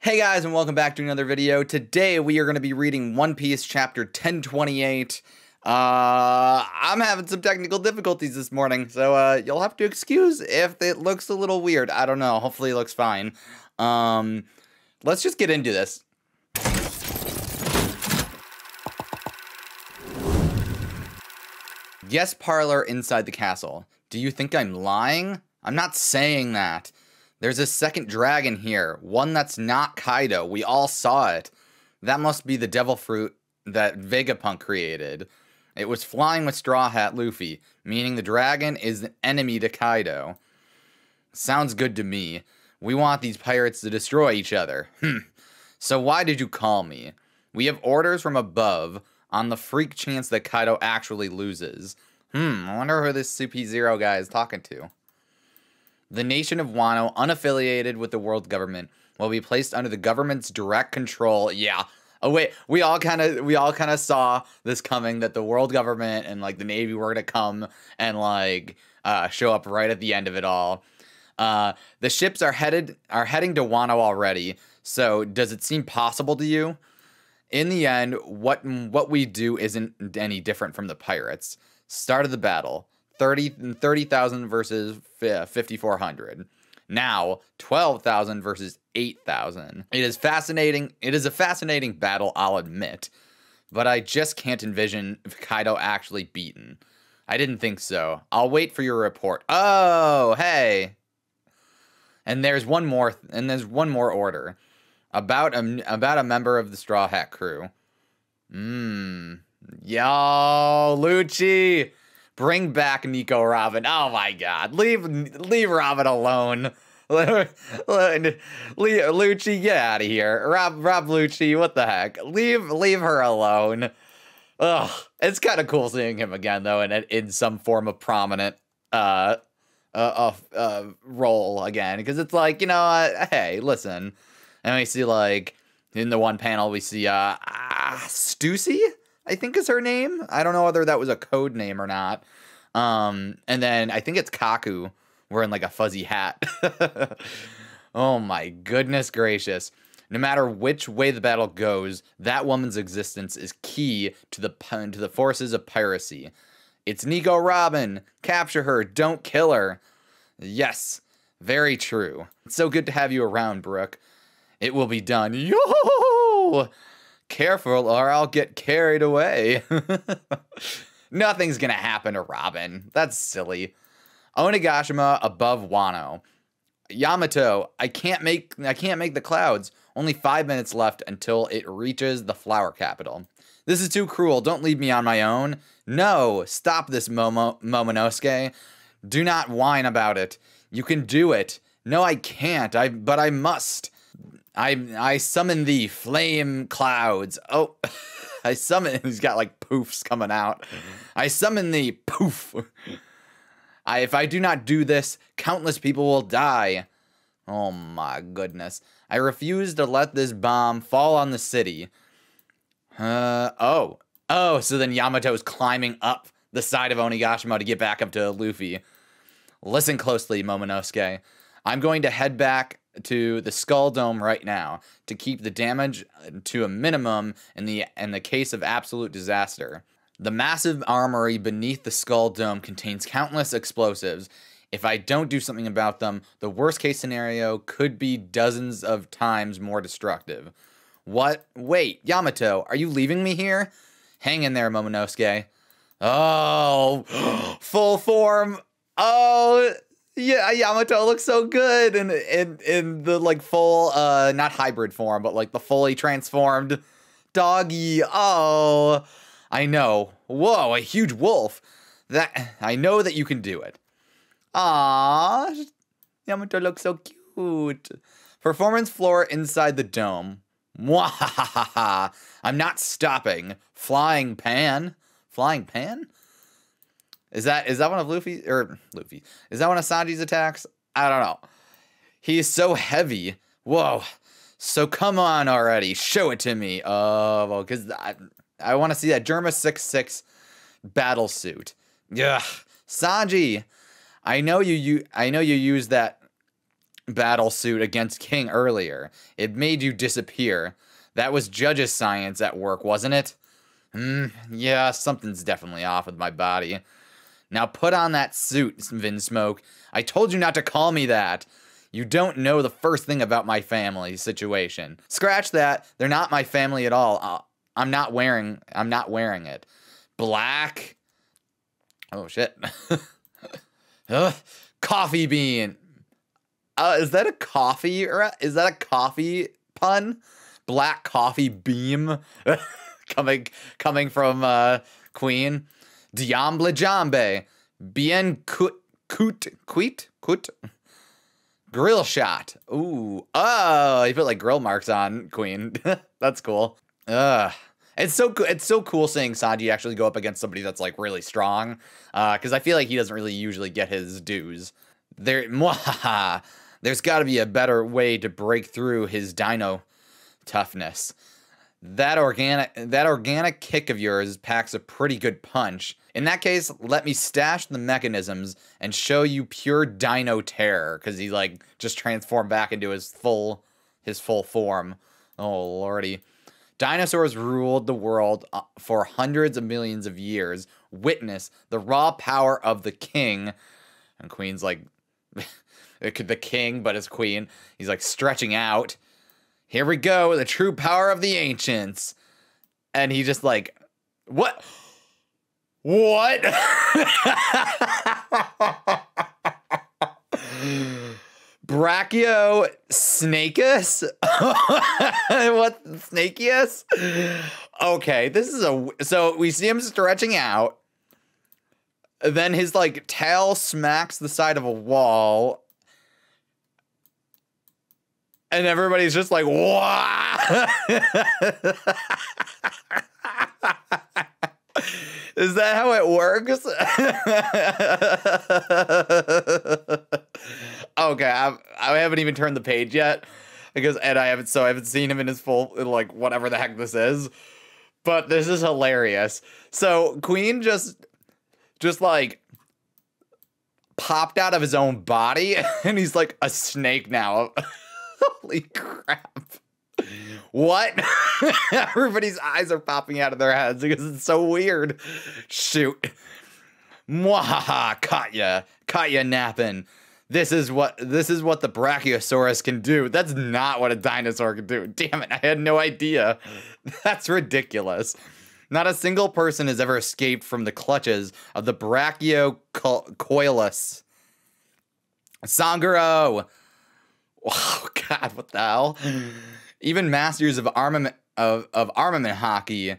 Hey guys, and welcome back to another video. Today we are going to be reading One Piece chapter 1028. I'm having some technical difficulties this morning, so you'll have to excuse if it looks a little weird. I don't know. Hopefully it looks fine. Let's just get into this. Guest parlor inside the castle. Do you think I'm lying? I'm not saying that. There's a second dragon here, one that's not Kaido. We all saw it. That must be the devil fruit that Vegapunk created. It was flying with Straw Hat Luffy, meaning the dragon is an enemy to Kaido. Sounds good to me. We want these pirates to destroy each other. So why did you call me? We have orders from above on the freak chance that Kaido actually loses. I wonder who this CP0 guy is talking to. The nation of Wano, unaffiliated with the world government, will be placed under the government's direct control. Yeah. Oh wait, we all kind of saw this coming, that the world government and like the Navy were gonna come and like show up right at the end of it all. The ships are heading to Wano already. So does it seem possible to you? In the end, what we do isn't any different from the pirates. Start of the battle. 30,000 versus 5,400. Now, 12,000 versus 8,000. It is fascinating. It is a fascinating battle, I'll admit. But I just can't envision Kaido actually beaten. I didn't think so. I'll wait for your report. Oh, hey. And there's one more order. About a member of the Straw Hat crew. Yo, Lucci. Bring back Nico Robin. Oh my god. Leave Robin alone. Lucci, get out of here. Rob Lucci, what the heck? Leave her alone. Ugh. It's kind of cool seeing him again though, in some form of prominent role again, because it's like, you know, hey, listen. And we see, like, in the one panel we see Stussy, I think is her name. I don't know whether that was a code name or not. And then I think it's Kaku wearing like a fuzzy hat. Oh my goodness gracious. No matter which way the battle goes, that woman's existence is key to the forces of piracy. It's Nico Robin. Capture her. Don't kill her. Yes, very true. It's so good to have you around, Brooke. It will be done. Yo! Careful or I'll get carried away. Nothing's gonna happen to Robin. That's silly. Onigashima above Wano. Yamato, I can't make the clouds. Only 5 minutes left until it reaches the flower capital. This is too cruel. Don't leave me on my own. No, stop this, Momonosuke. Do not whine about it. You can do it. No, I can't. But I must. I summon the flame clouds. Oh, I summon. He's got like poofs coming out. I summon the poof. If I do not do this, countless people will die. Oh my goodness. I refuse to let this bomb fall on the city. Oh, so then Yamato's climbing up the side of Onigashima to get back up to Luffy. Listen closely, Momonosuke. I'm going to head back to the Skull Dome right now to keep the damage to a minimum in the case of absolute disaster. The massive armory beneath the Skull Dome contains countless explosives. If I don't do something about them, the worst case scenario could be dozens of times more destructive. What? Wait, Yamato, are you leaving me here? Hang in there, Momonosuke. Oh, full form. Oh, yeah, Yamato looks so good in the like full, not hybrid form, but like the fully transformed doggy. Oh, I know. Whoa, a huge wolf. I know that you can do it. Ah, Yamato looks so cute. Performance floor inside the dome. Mwahaha. I'm not stopping. Flying pan. Flying pan? Is that one of Luffy? Is that one of Sanji's attacks? I don't know. He is so heavy. Whoa. So come on already. Show it to me. Oh, well, because I want to see that Germa 6'6" battle suit. Ugh. Sanji, I know you use that battle suit against King earlier. It made you disappear. That was Judge's science at work, wasn't it? Yeah, something's definitely off with my body. Now put on that suit, Vinsmoke. I told you not to call me that. You don't know the first thing about my family situation. Scratch that. They're not my family at all. I'm not wearing it. Black? Oh, shit. Coffee bean. Is that a coffee? Or is that a coffee pun? Black coffee beam coming from Queen. Diamble jambe. Bien coot. Grill shot. Ooh. Oh, he put like grill marks on Queen. That's cool. It's so cool seeing Sanji actually go up against somebody that's like really strong. Because I feel like he doesn't really usually get his dues. There's got to be a better way to break through his dino toughness. That organic kick of yours packs a pretty good punch. In that case, let me stash the mechanisms and show you pure dino terror, because he like just transformed back into his full form. Oh lordy. Dinosaurs ruled the world for hundreds of millions of years. Witness the raw power of the king. And Queen's like the king, but his queen. He's like stretching out. Here we go, the true power of the ancients. And he just like, what? What? Brachio Snakeus? What? Snakeus? Okay, this is so we see him stretching out. Then his like tail smacks the side of a wall. And everybody's just like, wow. Is that how it works? Okay, I haven't even turned the page yet I haven't seen him in his full, like, whatever the heck this is. But this is hilarious. So Queen just like popped out of his own body and he's like a snake now. Holy crap. What? Everybody's eyes are popping out of their heads because it's so weird. Shoot. Mwahaha, caught ya napping. This is what the Brachiosaurus can do. That's not what a dinosaur can do. Damn it, I had no idea. That's ridiculous. Not a single person has ever escaped from the clutches of the Brachiocoilus. Sanguro! Oh God, what the hell? Even masters of armament hockey.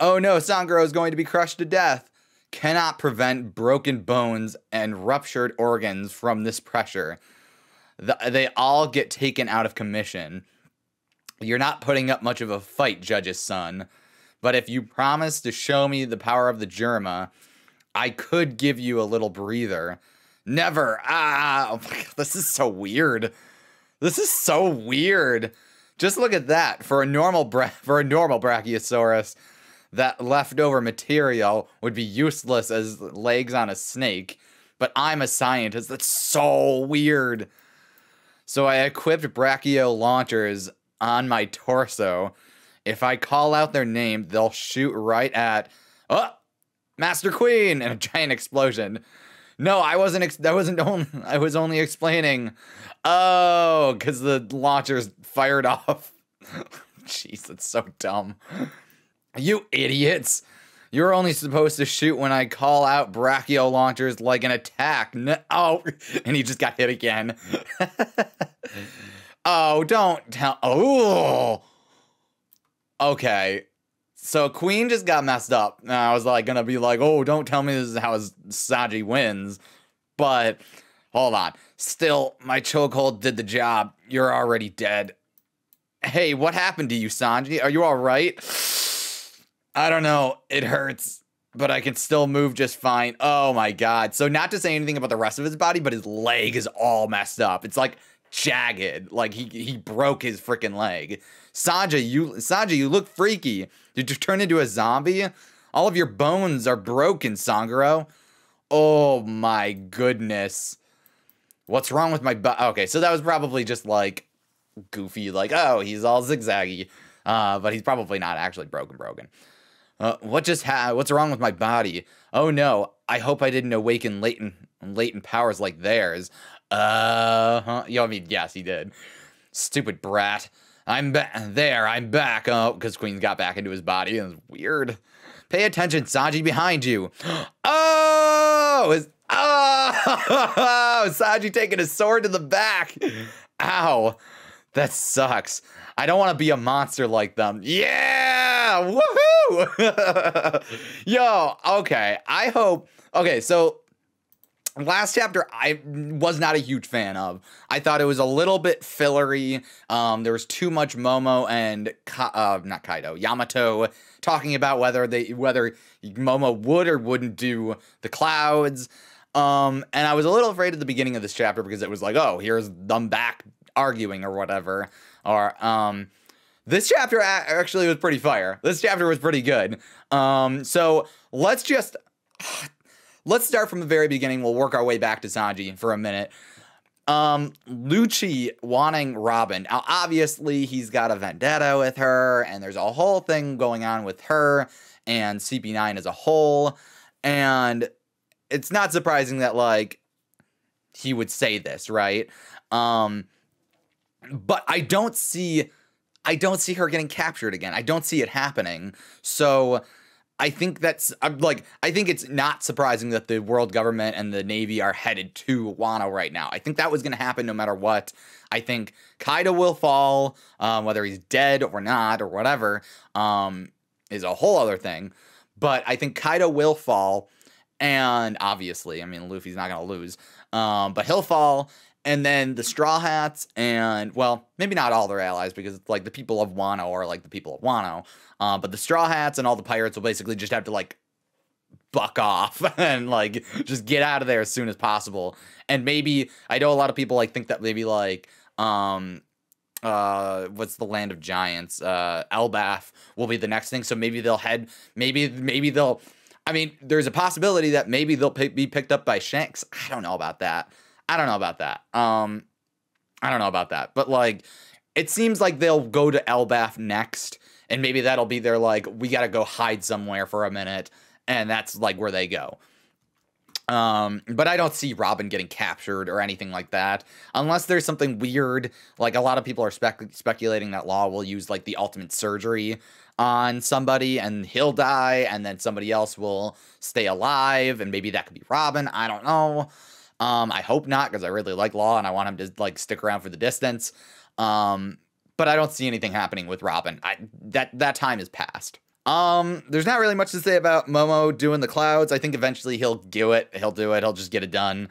Oh no, Sanguro is going to be crushed to death. Cannot prevent broken bones and ruptured organs from this pressure. They all get taken out of commission. You're not putting up much of a fight, Judge's son. But if you promise to show me the power of the Germa, I could give you a little breather. Never. Oh my God, this is so weird. This is so weird. Just look at that. For a normal Brachiosaurus, that leftover material would be useless as legs on a snake. But I'm a scientist. That's so weird. So I equipped brachio launchers on my torso. If I call out their name, they'll shoot right at Master Queen and a giant explosion. No, I was only explaining. Oh, because the launchers fired off. Jeez, that's so dumb. You idiots. You're only supposed to shoot when I call out brachio launchers like an attack. No, oh, and he just got hit again. Oh, don't tell. Oh. Okay. So Queen just got messed up. And I was like gonna be like, oh, don't tell me this is how Sanji wins. But hold on. Still, my chokehold did the job. You're already dead. Hey, what happened to you, Sanji? Are you alright? I don't know. It hurts. But I can still move just fine. Oh my God. So not to say anything about the rest of his body, but his leg is all messed up. It's like jagged. Like he broke his freaking leg. Sanji, you look freaky. Did you turn into a zombie? All of your bones are broken, Sanguro. Oh my goodness. What's wrong with my body? Okay, so that was probably just like goofy, like, oh, he's all zigzaggy. But he's probably not actually broken. What's wrong with my body? Oh no, I hope I didn't awaken latent powers like theirs. I mean, yes, he did. Stupid brat. I'm back. Oh, because Queen got back into his body. It was weird. Pay attention, Sanji, behind you. Oh, Sanji taking his sword to the back. Ow, that sucks. I don't want to be a monster like them. Yeah, woohoo! Yo, okay, okay, so last chapter, I was not a huge fan of. I thought it was a little bit fillery. There was too much Momo and not Kaido, Yamato talking about whether Momo would or wouldn't do the clouds. And I was a little afraid at the beginning of this chapter because it was like, oh, here's them back arguing or whatever. Or this chapter actually was pretty fire. This chapter was pretty good. So let's start from the very beginning. We'll work our way back to Sanji for a minute. Lucci wanting Robin. Now, obviously, he's got a vendetta with her, and there's a whole thing going on with her and CP9 as a whole. And it's not surprising that, like, he would say this, right? But I don't see her getting captured again. I don't see it happening. So I think I think it's not surprising that the world government and the Navy are headed to Wano right now. I think that was going to happen no matter what. I think Kaido will fall, whether he's dead or not or whatever, is a whole other thing. But I think Kaido will fall, and obviously, I mean, Luffy's not going to lose, but he'll fall. And then the Straw Hats and, well, maybe not all their allies because it's like the people of Wano are like the people of Wano. But the Straw Hats and all the pirates will basically just have to like buck off and like just get out of there as soon as possible. And maybe, I know a lot of people like think that maybe like, what's the land of giants? Elbaf will be the next thing. So maybe they'll I mean, there's a possibility that maybe they'll be picked up by Shanks. I don't know about that. But like, it seems like they'll go to Elbaf next, and maybe that'll be their like, we gotta go hide somewhere for a minute, and that's like where they go. But I don't see Robin getting captured or anything like that, unless there's something weird. Like a lot of people are speculating that Law will use like the ultimate surgery on somebody and he'll die, and then somebody else will stay alive, and maybe that could be Robin. I don't know. I hope not, because I really like Law and I want him to like stick around for the distance. But I don't see anything happening with Robin. That time is past. There's not really much to say about Momo doing the clouds. I think eventually he'll do it. He'll just get it done.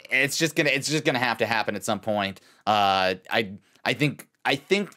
It's just gonna have to happen at some point. I think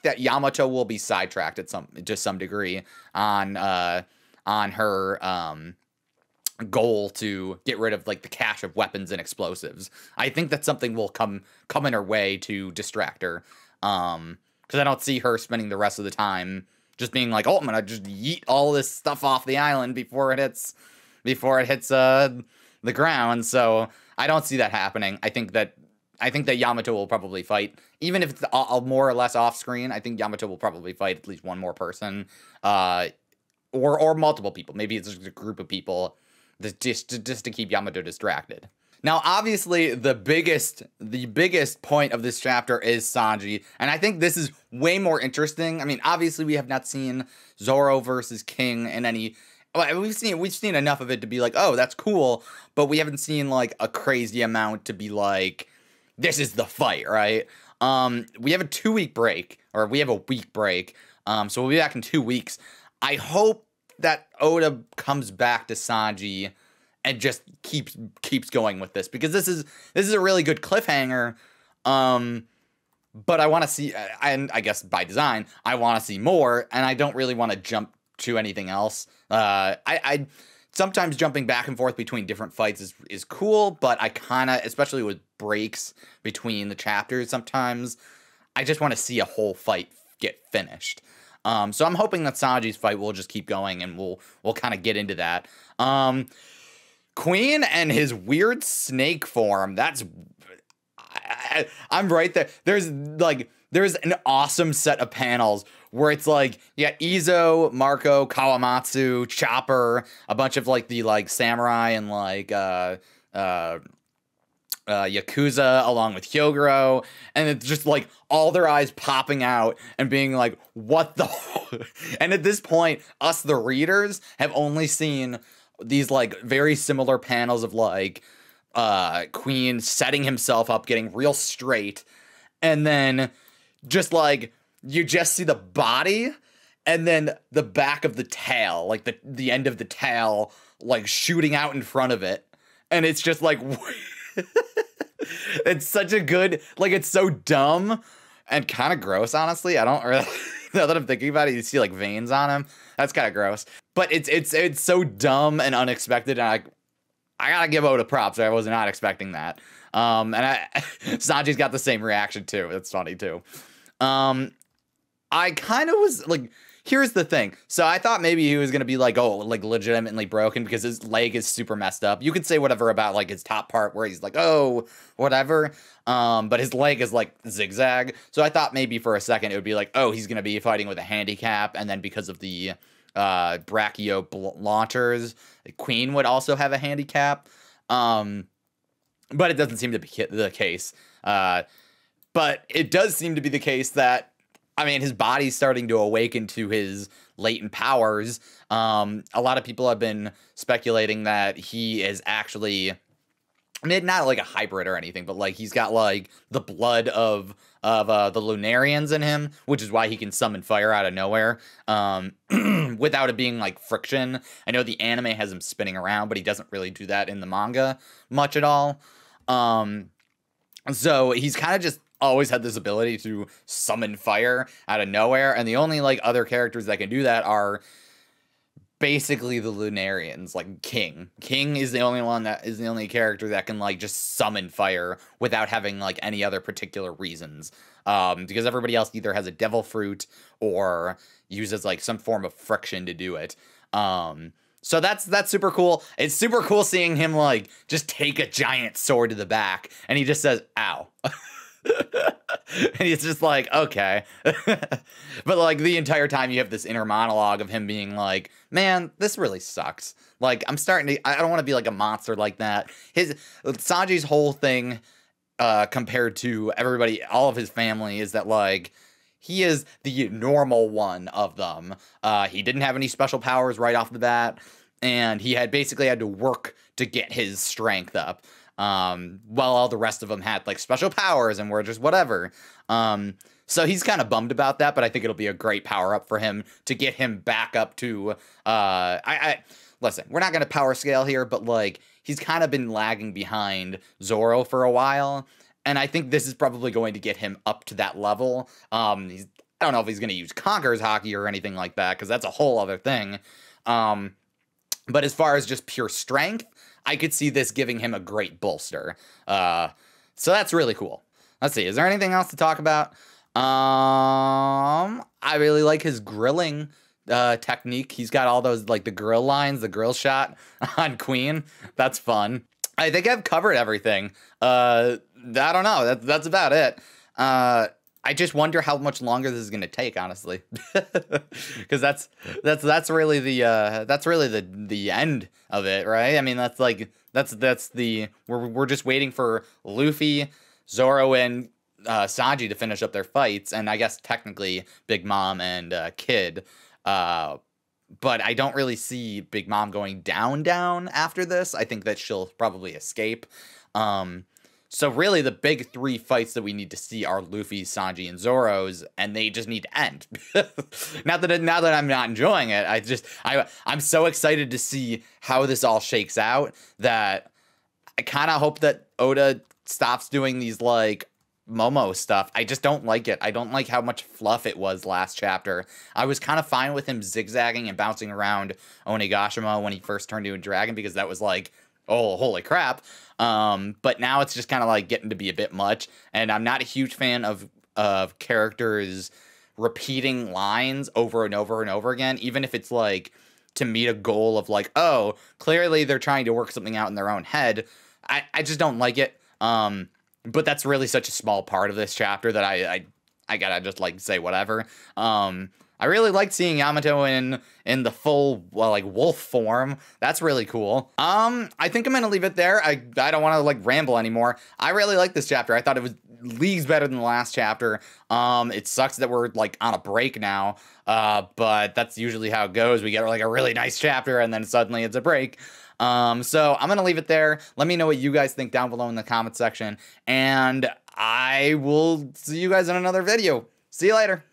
that Yamato will be sidetracked to some degree on her goal to get rid of like the cache of weapons and explosives. I think that something will come in her way to distract her. Because I don't see her spending the rest of the time just being like, oh, I'm gonna just yeet all this stuff off the island before it hits the ground. So I don't see that happening. I think that Yamato will probably fight, even if it's more or less off screen. I think Yamato will probably fight at least one more person, or multiple people. Maybe it's just a group of people just to keep Yamato distracted. Now, obviously, the biggest point of this chapter is Sanji, and I think this is way more interesting. I mean, obviously, we have not seen Zoro versus King in any. We've seen enough of it to be like, oh, that's cool, but we haven't seen like a crazy amount to be like, this is the fight, right? We have a 2-week break, or we have a week break, so we'll be back in 2 weeks. I hope that Oda comes back to Sanji and just keeps going with this, because this is a really good cliffhanger. But I want to see, and I guess by design, I want to see more, and I don't really want to jump to anything else. I sometimes jumping back and forth between different fights is cool, but I kind of, especially with breaks between the chapters, sometimes I just want to see a whole fight get finished. So I'm hoping that Sanji's fight will just keep going, and we'll kind of get into that. Queen and his weird snake form. That's I'm right there. There's an awesome set of panels where it's like, yeah, Izo, Marco, Kawamatsu, Chopper, a bunch of like the like samurai and like Yakuza along with Hyogoro, and it's just like all their eyes popping out and being like, what the and at this point, us the readers have only seen these like very similar panels of like Queen setting himself up, getting real straight, and then just like you just see the body and then the back of the tail, like the end of the tail like shooting out in front of it, and it's just like it's such a good, like, it's so dumb and kind of gross, honestly. I don't really now that I'm thinking about it, you see like veins on him. That's kind of gross, but it's so dumb and unexpected, and I gotta give Oda props. I was not expecting that. And Sanji's got the same reaction too. It's funny too. I kind of was like, here's the thing. So I thought maybe he was gonna be like, oh, like legitimately broken because his leg is super messed up. You could say whatever about like his top part where he's like, oh, whatever. But his leg is like zigzag. So I thought maybe for a second it would be like, oh, he's gonna be fighting with a handicap, and then because of the brachio launchers, Queen would also have a handicap. But it doesn't seem to be the case. But it does seem to be the case that, I mean, his body's starting to awaken to his latent powers. A lot of people have been speculating that he is actually, I mean, not like a hybrid or anything, but like he's got like the blood of the Lunarians in him, which is why he can summon fire out of nowhere without it being like friction. I know the anime has him spinning around, but he doesn't really do that in the manga much at all. So he's kind of just always had this ability to summon fire out of nowhere, and the only like other characters that can do that are basically the Lunarians, like King. King is the only character that can like just summon fire without having like any other particular reasons. Because everybody else either has a devil fruit or uses like some form of friction to do it. So that's super cool. It's super cool seeing him like just take a giant sword to the back and he just says, ow. And he's just like, okay. But like the entire time you have this inner monologue of him being like, man, this really sucks. Like, I don't want to be like a monster like that. Sanji's whole thing compared to everybody, all of his family, is that like he is the normal one of them. He didn't have any special powers right off the bat, and he had to work to get his strength up. While all the rest of them had like special powers and were just whatever. So he's kind of bummed about that, but I think it'll be a great power up for him to get him back up to, listen, we're not going to power scale here, but like he's kind of been lagging behind Zoro for a while. And I think this is probably going to get him up to that level. I don't know if he's going to use Conqueror's Haki or anything like that, because that's a whole other thing. But as far as just pure strength, I could see this giving him a great bolster. So that's really cool. Let's see. Is there anything else to talk about? I really like his grilling technique. He's got all those, like, the grill lines, the grill shot on Queen. That's fun. I think I've covered everything. I don't know. That's about it. I just wonder how much longer this is going to take, honestly, because that's really the end of it, right? I mean, we're just waiting for Luffy, Zoro, and Sanji to finish up their fights, and I guess technically Big Mom and Kid, but I don't really see Big Mom going down after this. I think that she'll probably escape. So really the big three fights that we need to see are Luffy, Sanji, and Zoro's, and they just need to end. Now that I'm not enjoying it, I'm so excited to see how this all shakes out that I kind of hope that Oda stops doing these like Momo stuff. I just don't like it. I don't like how much fluff it was last chapter. I was kind of fine with him zigzagging and bouncing around Onigashima when he first turned into a dragon, because that was like, oh, holy crap. But now it's just kind of like getting to be a bit much, and I'm not a huge fan of characters repeating lines over and over and over again, even if it's like to meet a goal of like, oh, clearly they're trying to work something out in their own head. I just don't like it. But that's really such a small part of this chapter that I gotta just like say whatever. I really liked seeing Yamato in the full like wolf form. That's really cool. I think I'm gonna leave it there. I don't want to like ramble anymore. I really like this chapter. I thought it was leagues better than the last chapter. It sucks that we're like on a break now. But that's usually how it goes. We get like a really nice chapter and then suddenly it's a break. So I'm gonna leave it there. Let me know what you guys think down below in the comment section, and I will see you guys in another video. See you later.